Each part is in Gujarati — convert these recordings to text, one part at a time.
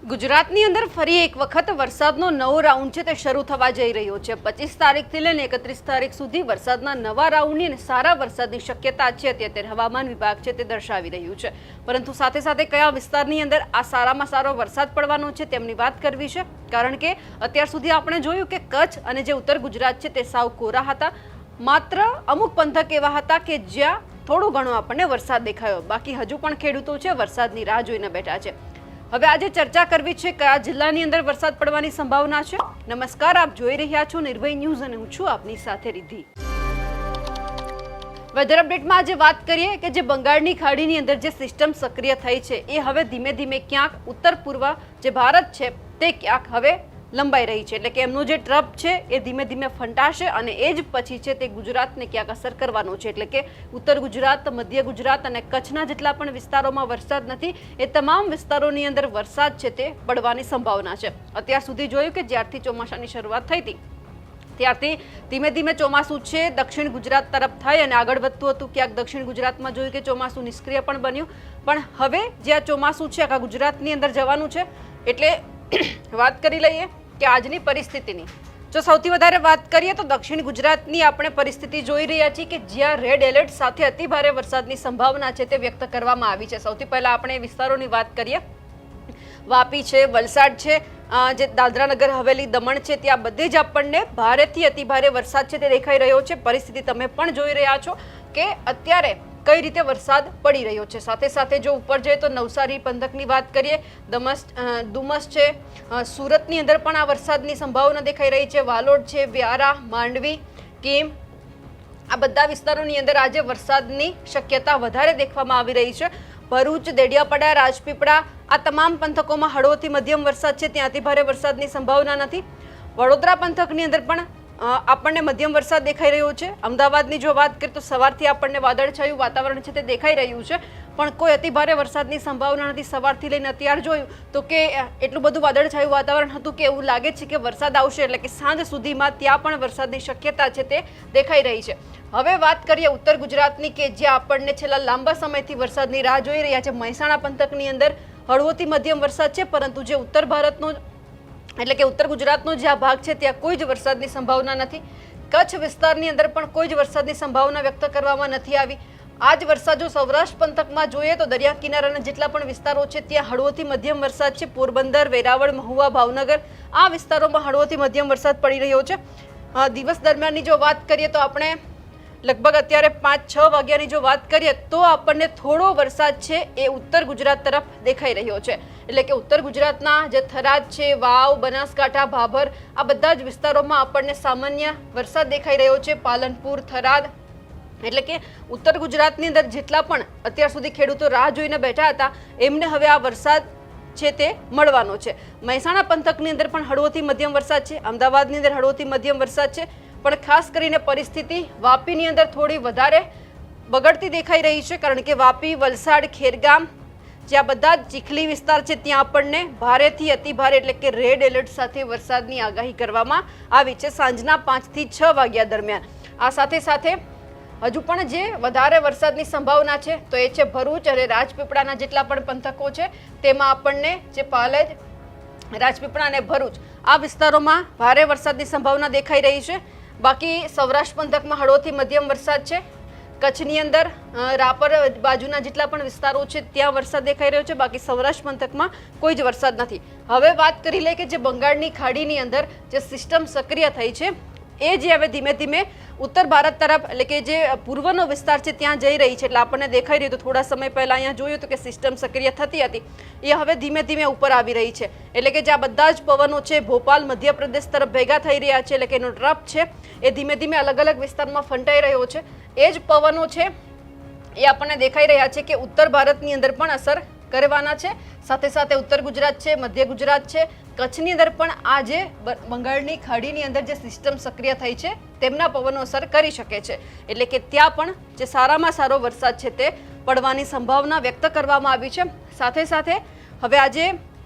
ગુજરાતની અંદર ફરી એક વખત વરસાદનો નવો રાઉન્ડ છે તે શરૂ થવા જઈ રહ્યો છે। 25 તારીખથી લઈને 31 તારીખ સુધી વરસાદના નવા રાઉન્ડની અને સારા વરસાદની શક્યતા છે તે અત્યારે હવામાન વિભાગ છે તે દર્શાવી રહ્યું છે। પરંતુ સાથે સાથે કયા વિસ્તારની અંદર આ સારામાં સારો વરસાદ પડવાનો છે તેમની વાત કરવી છે, કારણ કે અત્યાર સુધી આપણે જોયું કે કચ્છ અને જે ઉત્તર ગુજરાત છે તે સાવ કોરા હતા। માત્ર અમુક પંથક એવા હતા કે જ્યાં થોડો ઘણો આપણને વરસાદ દેખાયો, બાકી હજુ પણ ખેડૂતો છે વરસાદની રાહ જોઈને બેઠા છે। હવે આજે ચર્ચા કરવી છે કયા જિલ્લાની અંદર વરસાદ પડવાની સંભાવના છે। નમસ્કાર, આપ જોઈ રહ્યા છો નિર્ભય ન્યૂઝ અને હું છું આપની સાથે રિદ્ધિ। વેધર અપડેટમાં આજે વાત કરીએ કે જે બંગાળની ખાડીની અંદર જે સિસ્ટમ સક્રિય થઈ છે એ હવે ધીમે ધીમે ક્યાંક ઉત્તર પૂર્વ જે ભારત છે તે ક્યાંક હવે લંબાઈ રહી છે, એટલે કે એમનો જે ટ્રપ છે એ ધીમે ધીમે ફંટાશે અને એ જ પછી છે તે ગુજરાતને ક્યાંક અસર કરવાનો છે। એટલે કે ઉત્તર ગુજરાત, મધ્ય ગુજરાત અને કચ્છના જેટલા પણ વિસ્તારોમાં વરસાદ નથી એ તમામ વિસ્તારોની અંદર વરસાદ છે તે પડવાની સંભાવના છે। અત્યાર સુધી જોયું કે જ્યારથી ચોમાસાની શરૂઆત થઈ હતી ત્યારથી ધીમે ધીમે ચોમાસું છે દક્ષિણ ગુજરાત તરફ થઈ અને આગળ વધતું હતું। ક્યાંક દક્ષિણ ગુજરાતમાં જોયું કે ચોમાસું નિષ્ક્રિય પણ બન્યું, પણ હવે જે આ ચોમાસું છે આખા ગુજરાતની અંદર જવાનું છે। એટલે વાત કરી લઈએ કે આજની પરિસ્થિતિની જો સૌથી વધારે વાત કરીએ તો દક્ષિણ ગુજરાતની આપણે પરિસ્થિતિ જોઈ રહ્યા છીએ કે જ્યાં રેડ એલર્ટ સાથે અતિ ભારે વરસાદની સંભાવના છે તે વ્યક્ત કરવામાં આવી છે। સૌથી પહેલા આપણે વિસ્તારોની વાત કરીએ, વાપી છે, વલસાડ છે, જે દાદરા નગર હવેલી, દમણ છે, ત્યાં બધે જ આપણને ભારેથી અતિ ભારે વરસાદ છે તે દેખાઈ રહ્યો છે। પરિસ્થિતિ તમે પણ જોઈ રહ્યા છો કે અત્યારે કઈ રીતે વરસાદ પડી રહ્યો છે। સાથે સાથે જો ઉપર જઈએ તો નવસારી પંથકની વાત કરીએ, ડુમસ છે, સુરતની અંદર પણ આ વરસાદની સંભાવના દેખાઈ રહી છે। વાલોડ છે, વ્યારા, માંડવી, કીમ, આ બધા વિસ્તારોની અંદર આજે વરસાદની શક્યતા વધારે દેખવામાં આવી રહી છે। ભરૂચ, દેડિયાપાડા, રાજપીપળા આ તમામ પંથકોમાં હળવોથી મધ્યમ વરસાદ છે, ત્યાં અતિ ભારે વરસાદની સંભાવના નથી। વડોદરા પંથકની અંદર પણ આપણને મધ્યમ વરસાદ દેખાઈ રહ્યો છે। અમદાવાદની જો વાત કરીએ તો સવારથી આપણને વાદળછાયું વાતાવરણ છે તે દેખાઈ રહ્યું છે, પણ કોઈ અતિ ભારે વરસાદની સંભાવના નથી। સવારથી લઈને અત્યાર જોયું તો કે એટલું બધું વાદળછાયું વાતાવરણ હતું કે એવું લાગે છે કે વરસાદ આવશે, એટલે કે સાંજ સુધીમાં ત્યાં પણ વરસાદની શક્યતા છે તે દેખાઈ રહી છે। હવે વાત કરીએ ઉત્તર ગુજરાતની કે જ્યાં આપણને છેલ્લા લાંબા સમયથી વરસાદની રાહ જોઈ રહ્યા છે। મહેસાણા પંથકની અંદર હળવોથી મધ્યમ વરસાદ છે, પરંતુ જે ઉત્તર ભારતનો એટલે કે ઉત્તર ગુજરાતનો જે આ ભાગ છે ત્યાં કોઈ જ વરસાદની સંભાવના નથી। કચ્છ વિસ્તારની અંદર પણ કોઈ જ વરસાદની સંભાવના વ્યક્ત કરવામાં નથી આવી। આ જ વરસાદ જો સૌરાષ્ટ્ર પંથકમાં જોઈએ તો દરિયા કિનારાના જેટલા પણ વિસ્તારો છે ત્યાં હળવોથી મધ્યમ વરસાદ છે। પોરબંદર, વેરાવળ, મહુવા, ભાવનગર આ વિસ્તારોમાં હળવોથી મધ્યમ વરસાદ પડી રહ્યો છે। દિવસ દરમિયાનની જો વાત કરીએ તો આપણે લગભગ અત્યારે 5-6 વાગ્યાની જો વાત કરીએ તો આપણને થોડો વરસાદ છે એ ઉત્તર ગુજરાત તરફ દેખાઈ રહ્યો છે। એટલે કે ઉત્તર ગુજરાતના જે થરાદ છે, વાવ, બનાસકાંઠા, ભાભર આ બધા જ વિસ્તારોમાં આપણને સામાન્ય વરસાદ દેખાઈ રહ્યો છે। પાલનપુર, થરાદ એટલે કે ઉત્તર ગુજરાતની અંદર જેટલા પણ અત્યાર સુધી ખેડૂતો રાહ જોઈને બેઠા હતા એમને હવે આ વરસાદ છે તે મળવાનો છે। મહેસાણા પંથકની અંદર પણ હળવોથી મધ્યમ વરસાદ છે। અમદાવાદની અંદર હળવોથી મધ્યમ વરસાદ છે, પણ ખાસ કરીને પરિસ્થિતિ વાપીની અંદર થોડી વધારે બગડતી દેખાઈ રહી છે, કારણ કે વાપી, વલસાડ, ખેરગામ જ્યાં બધા જ ચીખલી વિસ્તાર છે ત્યાં આપણને ભારેથી અતિ ભારે એટલે કે રેડ એલર્ટ સાથે વરસાદની આગાહી કરવામાં આવી છે સાંજના 5 થી 6 વાગ્યા દરમિયાન। આ સાથે સાથે હજુ પણ જે વધારે વરસાદની સંભાવના છે તો એ છે ભરૂચ અને રાજપીપળાના જેટલા પણ પંથકો છે તેમાં આપણને જે પાલેજ, રાજપીપળા અને ભરૂચ આ વિસ્તારોમાં ભારે વરસાદની સંભાવના દેખાઈ રહી છે। બાકી સૌરાષ્ટ્ર પંથકમાં હળવોથી મધ્યમ વરસાદ છે। કચ્છની અંદર રાપર બાજુના જેટલા પણ વિસ્તારો છે ત્યાં વરસાદ દેખાઈ રહ્યો છે, બાકી સૌરાષ્ટ્ર પંથકમાં કોઈ જ વરસાદ નથી। હવે વાત કરી લે કે જે બંગાળની ખાડીની અંદર જે સિસ્ટમ સક્રિય થઈ છે એ જે હવે ધીમે ધીમે ઉત્તર ભારત તરફ એટલે કે જે પૂર્વનો વિસ્તાર છે ત્યાં જઈ રહી છે। એટલે આપણને દેખાઈ રહ્યું તો થોડા સમય પહેલા અહીંયા જોયું હતું કે સિસ્ટમ સક્રિય થતી હતી એ હવે ધીમે ધીમે ઉપર આવી રહી છે। એટલે કે જે આ બધા જ પવનો છે ભોપાલ, મધ્યપ્રદેશ તરફ ભેગા થઈ રહ્યા છે, એટલે કે એનો ટ્રપ છે એ ધીમે ધીમે અલગ અલગ વિસ્તારમાં ફંટાઈ રહ્યો છે। એ જ પવનો છે એ આપણને દેખાઈ રહ્યા છે કે ઉત્તર ભારતની અંદર પણ અસર કરવાના છે। સાથે સાથે ઉત્તર ગુજરાત છે, મધ્ય ગુજરાત છે, કચ્છની અંદર પણ આ જે બંગાળની ખાડીની અંદર જે સિસ્ટમ સક્રિય થઈ છે તેમના પવનો અસર કરી શકે છે। એટલે કે ત્યાં પણ જે સારામાં સારો વરસાદ છે તે પડવાની સંભાવના વ્યક્ત કરવામાં આવી છે। સાથે સાથે હવે આજે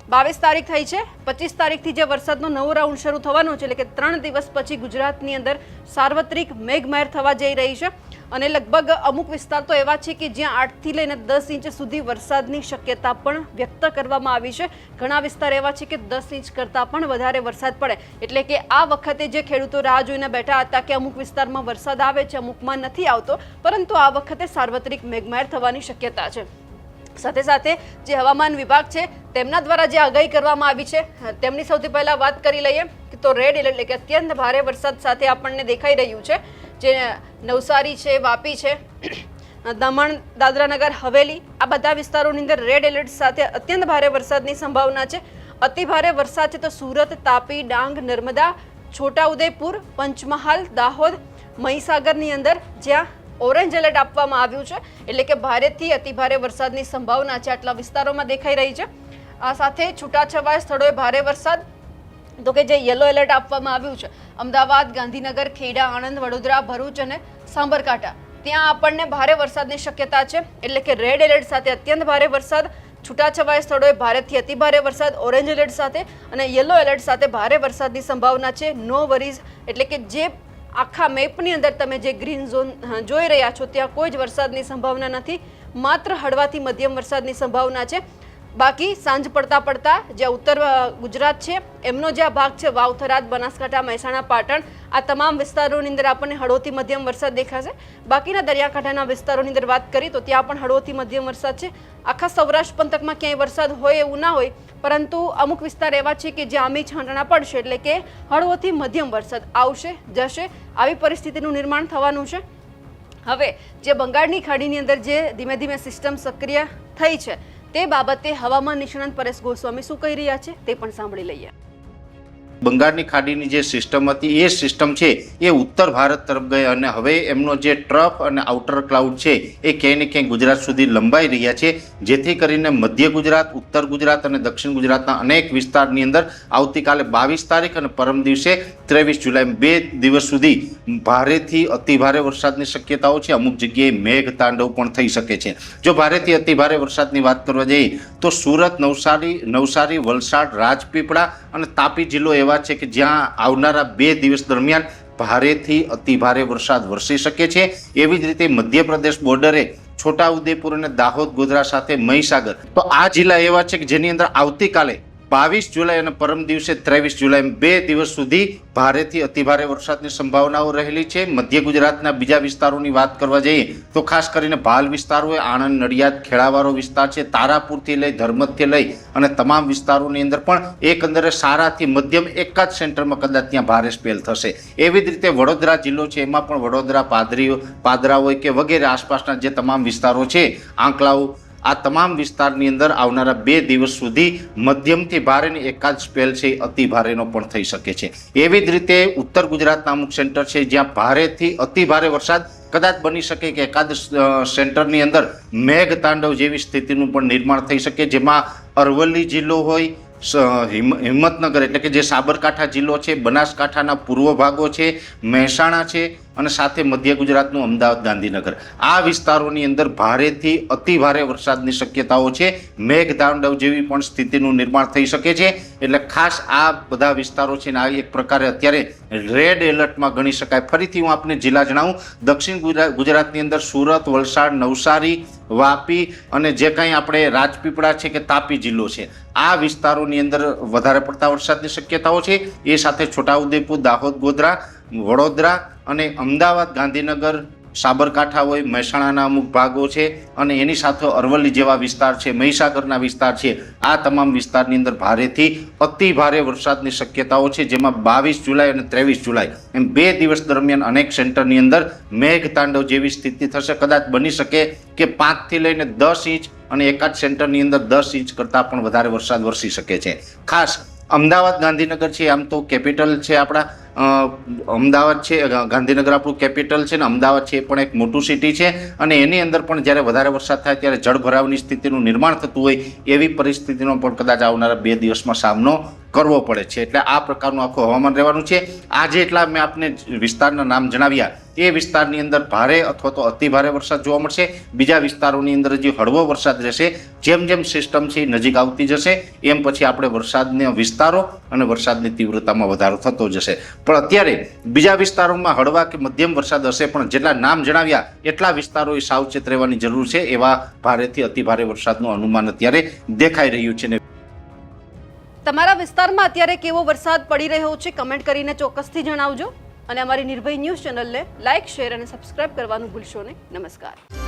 22 તારીખ થઈ છે, 25 તારીખથી જે વરસાદનો નવો રાઉન્ડ શરૂ થવાનો છે, એટલે કે 3 દિવસ પછી ગુજરાતની અંદર સાર્વત્રિક મેઘમહેર થવા જઈ રહી છે। અને લગભગ અમુક વિસ્તાર તો એવા છે કે જ્યાં 8 થી લઈને 10 ઇંચ સુધી વરસાદની શક્યતા પણ વ્યક્ત કરવામાં આવી છે. ઘણા વિસ્તાર એવા છે કે 10 ઇંચ કરતાં પણ વધારે વરસાદ પડે. એટલે કે આ વખતે જે ખેડૂતો રાહ જોઈને બેઠા હતા કે અમુક વિસ્તારમાં વરસાદ આવે છે, અમુકમાં નથી આવતો, પરંતુ આ વખતે સાર્વત્રિક મેઘમહેર થવાની શક્યતા છે. સાથે સાથે જે હવામાન વિભાગ છે તેમના દ્વારા જે આગાહી કરવામાં આવી છે તેમની સૌથી પહેલા વાત કરી લઈએ તો રેડ એલર્ટ એટલે કે અત્યંત ભારે વરસાદ સાથે આપણને દેખાઈ રહ્યું છે. જે નવસારી છે, વાપી છે, દમણ, દાદરાનગર હવેલી આ બધા વિસ્તારોની અંદર રેડ એલર્ટ સાથે અત્યંત ભારે વરસાદની સંભાવના છે. અતિ ભારે વરસાદ છે તો સુરત, તાપી, ડાંગ, નર્મદા, છોટાઉદેપુર, પંચમહાલ, દાહોદ, મહીસાગરની અંદર જ્યાં ઓરેન્જ એલર્ટ આપવામાં આવ્યું છે. એટલે કે ભારેથી અતિ ભારે વરસાદની સંભાવના છે આટલા વિસ્તારોમાં દેખાઈ રહી છે. આ સાથે છૂટાછવાયા સ્થળોએ ભારે વરસાદ તો કે જે યલો એલર્ટ આપવામાં આવ્યું છે અમદાવાદ, ગાંધીનગર, ખેડા, આણંદ, વડોદરા, ભરૂચ અને સાબરકાંઠા ત્યાં આપણને ભારે વરસાદની શક્યતા છે. એટલે કે રેડ એલર્ટ સાથે અત્યંત ભારે વરસાદ, છૂટાછવાયા સ્થળોએ ભારેથી અતિ ભારે વરસાદ, ઓરેન્જ એલર્ટ સાથે અને યલો એલર્ટ સાથે ભારે વરસાદની સંભાવના છે. નો વરીઝ એટલે કે જે આખા મેપની અંદર તમે જે ગ્રીન ઝોન જોઈ રહ્યા છો ત્યાં કોઈ જ વરસાદની સંભાવના નથી. માત્ર હળવાથી મધ્યમ વરસાદની સંભાવના છે. બાકી સાંજ પડતા જે ઉત્તર ગુજરાત છે એમનો જે આ ભાગ છે વાવ-થરાદ, બનાસકાંઠા, મહેસાણા, પાટણ આ તમામ વિસ્તારોની અંદર આપણને હળવોથી મધ્યમ વરસાદ દેખાશે. બાકીના દરિયાકાંઠાના વિસ્તારોની અંદર વાત કરીએ તો ત્યાં પણ હળવોથી મધ્યમ વરસાદ છે. આખા સૌરાષ્ટ્ર પંથકમાં ક્યાંય વરસાદ હોય એવું ના હોય, પરંતુ અમુક વિસ્તાર એવા છે કે જ્યાં આમી છાંટણા પડશે એટલે કે હળવોથી મધ્યમ વરસાદ આવશે જશે આવી પરિસ્થિતિનું નિર્માણ થવાનું છે. હવે જે બંગાળની ખાડીની અંદર જે ધીમે ધીમે સિસ્ટમ સક્રિય થઈ છે તે બાબતે હવામાન નિષ્ણાંત પરેશ ગોસ્વામી શું કહી રહ્યા છે તે પણ સાંભળી લઈએ. બંગાળની ખાડીની જે સિસ્ટમ હતી એ સિસ્ટમ છે એ ઉત્તર ભારત તરફ ગઈ અને હવે એમનો જે ટ્રફ અને આઉટર ક્લાઉડ છે એ ક્યાંય ને ક્યાંય ગુજરાત સુધી લંબાઈ રહ્યા છે, જેથી કરીને મધ્ય ગુજરાત, ઉત્તર ગુજરાત અને દક્ષિણ ગુજરાતના અનેક વિસ્તારની અંદર આવતીકાલે 22 તારીખ અને પરમ દિવસે 23 જુલાઈ 2 દિવસ સુધી ભારેથી અતિ ભારે વરસાદની શક્યતાઓ છે. અમુક જગ્યાએ મેઘ તાંડવ પણ થઈ શકે છે. જો ભારેથી અતિ ભારે વરસાદની વાત કરવા જઈએ તો સુરત, નવસારી, વલસાડ, રાજપીપળા અને તાપી જિલ્લો એવા છે કે જ્યાં આવનારા 2 દિવસ દરમિયાન ભારેથી અતિ ભારે વરસાદ વરસી શકે છે. એવી જ રીતે મધ્યપ્રદેશ બોર્ડરે છોટાઉદેપુર અને દાહોદ, ગોધરા સાથે મહીસાગર તો આ જિલ્લા એવા છે કે જેની અંદર આવતીકાલે 22 જુલાઈ અને પરમ દિવસે 23 જુલાઈ 2 દિવસ સુધી ભારેથી અતિ ભારે વરસાદની સંભાવનાઓ રહેલી છે. મધ્ય ગુજરાતના બીજા વિસ્તારોની વાત કરવા જઈએ તો ખાસ કરીને ભાલ વિસ્તાર હોય, આણંદ, નડિયાદ, ખેડાવાળો વિસ્તાર છે, તારાપુરથી લઈ ધર્મતથી લઈ અને તમામ વિસ્તારોની અંદર પણ એકંદરે સારાથી મધ્યમ એક જ સેન્ટરમાં કદાચ ત્યાં ભારે સ્પેલ થશે. એવી જ રીતે વડોદરા જિલ્લો છે એમાં પણ વડોદરા, પાદરા હોય કે વગેરે આસપાસના જે તમામ વિસ્તારો છે, આંકલાવ, આ તમામ વિસ્તારની અંદર આવનારા 2 દિવસ સુધી મધ્યમથી ભારેની એકાદ સ્પેલ છે અતિ ભારેનો પણ થઈ શકે છે. એવી જ રીતે ઉત્તર ગુજરાતના અમુક સેન્ટર છે જ્યાં ભારેથી અતિ ભારે વરસાદ કદાચ બની શકે કે એકાદ સેન્ટરની અંદર મેઘ તાંડવ જેવી સ્થિતિનું પણ નિર્માણ થઈ શકે, જેમાં અરવલ્લી જિલ્લો હોય, હિંમતનગર એટલે કે જે સાબરકાંઠા જિલ્લો છે, બનાસકાંઠાના પૂર્વ ભાગો છે, મહેસાણા છે અને સાથે મધ્ય ગુજરાતનું અમદાવાદ, ગાંધીનગર આ વિસ્તારોની અંદર ભારેથી અતિ ભારે વરસાદની શક્યતાઓ છે. મેઘ તાંડવ જેવી પણ સ્થિતિનું નિર્માણ થઈ શકે છે. એટલે ખાસ આ બધા વિસ્તારો છે ને આ એક પ્રકારે અત્યારે રેડ એલર્ટમાં ગણી શકાય. ફરીથી હું આપને જિલ્લા જણાવું, દક્ષિણ ગુજરાતની અંદર સુરત, વલસાડ, નવસારી, વાપી અને જે કંઈ આપણે રાજપીપળા છે કે તાપી જિલ્લો છે આ વિસ્તારોની અંદર વધારે પડતા વરસાદની શક્યતાઓ છે. એ સાથે છોટાઉદેપુર, દાહોદ, ગોધરા, વડોદરા અને અમદાવાદ, ગાંધીનગર, સાબરકાંઠા હોય, મહેસાણાના અમુક ભાગો છે અને એની સાથે અરવલ્લી જેવા વિસ્તાર છે, મહીસાગરના વિસ્તાર છે, આ તમામ વિસ્તારની અંદર ભારેથી અતિ ભારે વરસાદની શક્યતાઓ છે. જેમાં 22 જુલાઈ અને 23 જુલાઈ એમ 2 દિવસ દરમિયાન અનેક સેન્ટરની અંદર મેઘ તાંડવ જેવી સ્થિતિ થશે. કદાચ બની શકે કે 5 થી લઈને 10 ઇંચ અને એકાદ સેન્ટરની અંદર 10 ઇંચ કરતાં પણ વધારે વરસાદ વરસી શકે છે. ખાસ અમદાવાદ, ગાંધીનગર છે આમ તો કેપિટલ છે આપણા, અમદાવાદ છે, ગાંધીનગર આપણું કેપિટલ છે ને અમદાવાદ છે એ પણ એક મોટું સિટી છે અને એની અંદર પણ જ્યારે વધારે વરસાદ થાય ત્યારે જળભરાવની સ્થિતિનું નિર્માણ થતું હોય એવી પરિસ્થિતિનો પણ કદાચ આવનારા 2 દિવસમાં સામનો કરવો પડે છે. એટલે આ પ્રકારનું આખું હવામાન રહેવાનું છે. આ જેટલા મેં આપને વિસ્તારના નામ જણાવ્યા એ વિસ્તારની અંદર ભારે અથવા તો અતિ ભારે વરસાદ જોવા મળશે. બીજા વિસ્તારોની અંદર હજી હળવો વરસાદ રહેશે. જેમ જેમ સિસ્ટમ છે એ નજીક આવતી જશે એમ પછી આપણે વરસાદના વિસ્તારો અને વરસાદની તીવ્રતામાં વધારો થતો જશે. પણ અત્યારે બીજા વિસ્તારોમાં હળવા કે મધ્યમ વરસાદ હશે, પણ જેટલા નામ જણાવ્યા એટલા વિસ્તારોએ સાવચેત રહેવાની જરૂર છે. એવા ભારેથી અતિ ભારે વરસાદનું અનુમાન અત્યારે દેખાઈ રહ્યું છે. તમારા વિસ્તારમાં અત્યારે કેવો વરસાદ પડી રહ્યો છે કમેન્ટ કરીને ચોક્કસથી જણાવજો અને અમારી નિર્ભય ન્યૂઝ ચેનલને લાઇક, શેર અને સબસ્ક્રાઇબ કરવાનું ભૂલશો નહીં. નમસ્કાર.